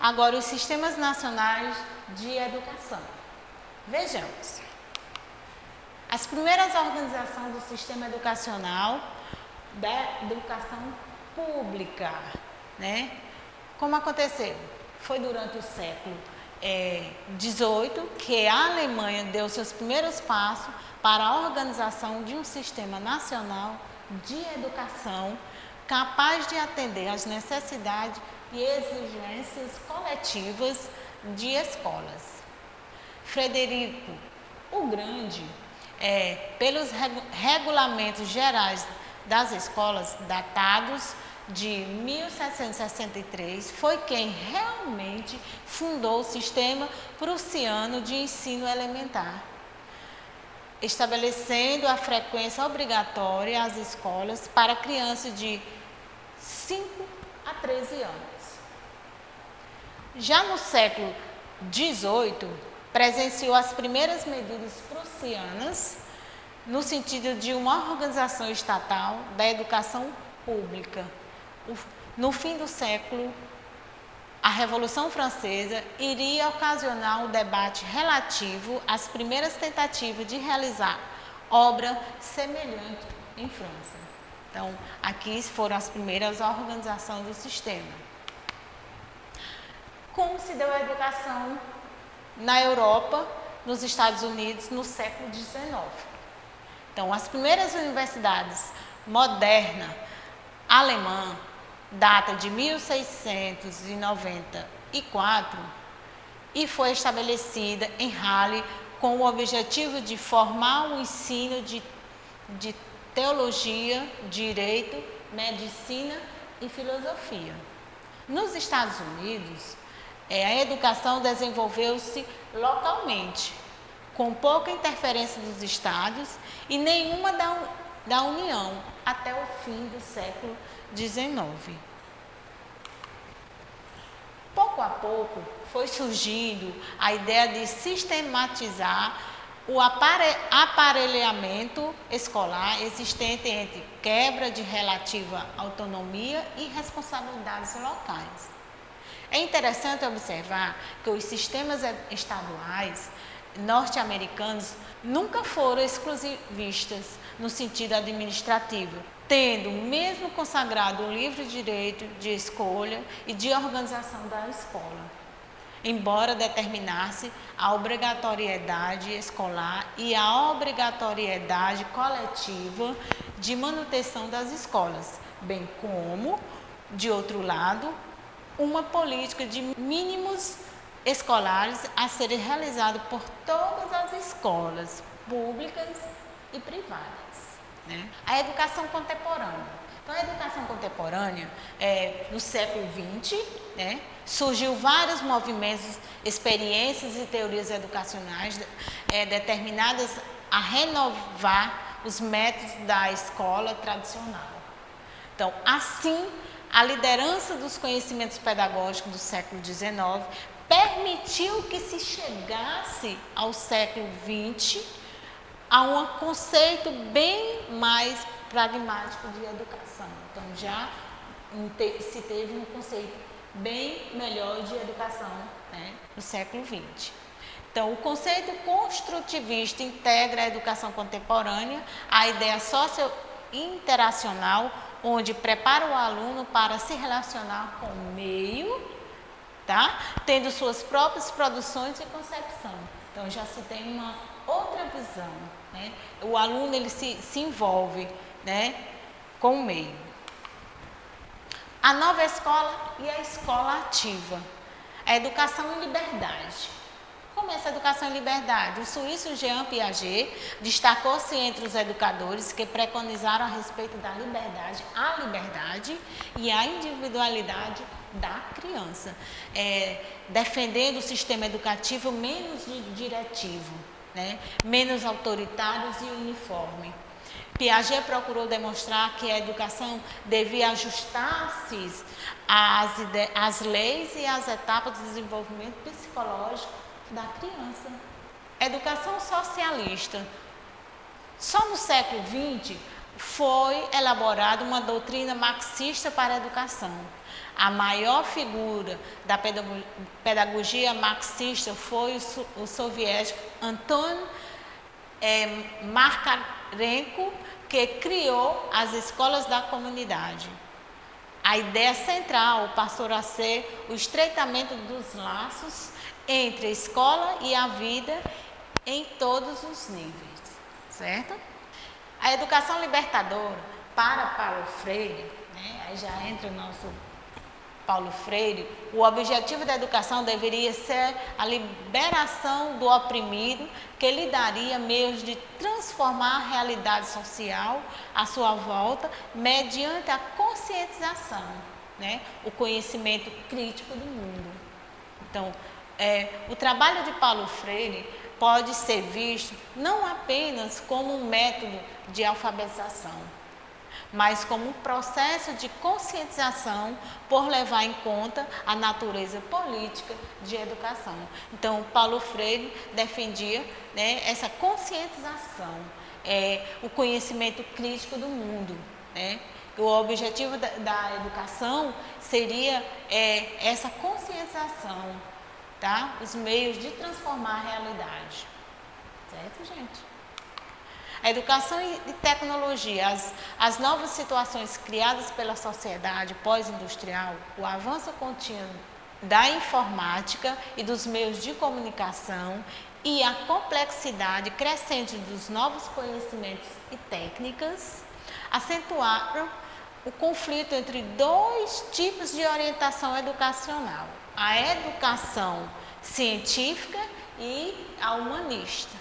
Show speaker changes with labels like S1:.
S1: Agora, os sistemas nacionais de educação. Vejamos. As primeiras organizações do sistema educacional da educação pública, né? Como aconteceu? Foi durante o século XVIII que a Alemanha deu seus primeiros passos para a organização de um sistema nacional de educação capaz de atender às necessidades e exigências coletivas de escolas. Frederico o Grande, pelos regulamentos gerais das escolas, datados de 1763, foi quem realmente fundou o sistema prussiano de ensino elementar, estabelecendo a frequência obrigatória às escolas para crianças de 5 a 13 anos. Já no século XVIII, presenciou as primeiras medidas prussianas no sentido de uma organização estatal da educação pública. No fim do século, a Revolução Francesa iria ocasionar um debate relativo às primeiras tentativas de realizar obra semelhante em França. Então, aqui foram as primeiras organizações do sistema. Como se deu a educação na Europa, nos Estados Unidos, no século XIX? Então, as primeiras universidades modernas alemã data de 1694 e foi estabelecida em Halle com o objetivo de formar um ensino de teologia, direito, medicina e filosofia. Nos Estados Unidos, a educação desenvolveu-se localmente, com pouca interferência dos estados e nenhuma da União, até o fim do século XIX. Pouco a pouco foi surgindo a ideia de sistematizar o aparelhamento escolar existente entre quebra de relativa autonomia e responsabilidades locais. É interessante observar que os sistemas estaduais norte-americanos nunca foram exclusivistas no sentido administrativo, tendo mesmo consagrado o livre direito de escolha e de organização da escola, embora determinasse a obrigatoriedade escolar e a obrigatoriedade coletiva de manutenção das escolas, bem como, de outro lado, uma política de mínimos escolares a serem realizados por todas as escolas públicas e privadas. Né? A educação contemporânea. Então, a educação contemporânea, no século XX, né, surgiu vários movimentos, experiências e teorias educacionais determinadas a renovar os métodos da escola tradicional. Então, assim, a liderança dos conhecimentos pedagógicos do século XIX permitiu que se chegasse ao século XX a um conceito bem mais pragmático de educação. Então, já se teve um conceito bem melhor de educação, né, no século XX. Então, o conceito construtivista integra a educação contemporânea, a ideia socio-interacional, onde prepara o aluno para se relacionar com o meio, tá? Tendo suas próprias produções e concepção. Então, já se tem uma outra visão, né? O aluno ele se envolve, né, com o meio. A nova escola e a escola ativa. A educação em liberdade. Como é essa educação em liberdade? O suíço Jean Piaget destacou-se entre os educadores que preconizaram a respeito da liberdade, a liberdade e a individualidade da criança, defendendo o sistema educativo menos diretivo, né? Menos autoritários e uniforme. Piaget procurou demonstrar que a educação devia ajustar-se às leis e às etapas do desenvolvimento psicológico da criança. Educação socialista. Só no século XX, foi elaborada uma doutrina marxista para a educação. A maior figura da pedagogia marxista foi o soviético Anton Markarenko, que criou as escolas da comunidade. A ideia central passou a ser o estreitamento dos laços entre a escola e a vida em todos os níveis, certo? A educação libertadora para Paulo Freire, né, aí já entra o nosso Paulo Freire, o objetivo da educação deveria ser a liberação do oprimido, que lhe daria meios de transformar a realidade social à sua volta, mediante a conscientização, né, o conhecimento crítico do mundo. Então, o trabalho de Paulo Freire pode ser visto não apenas como um método de alfabetização, mas como um processo de conscientização por levar em conta a natureza política de educação. Então, Paulo Freire defendia, né, essa conscientização, o conhecimento crítico do mundo, né? O objetivo da educação seria essa conscientização, tá? Os meios de transformar a realidade. Certo, gente? A educação e tecnologia, as novas situações criadas pela sociedade pós-industrial, o avanço contínuo da informática e dos meios de comunicação e a complexidade crescente dos novos conhecimentos e técnicas acentuaram o conflito entre dois tipos de orientação educacional: a educação científica e a humanista.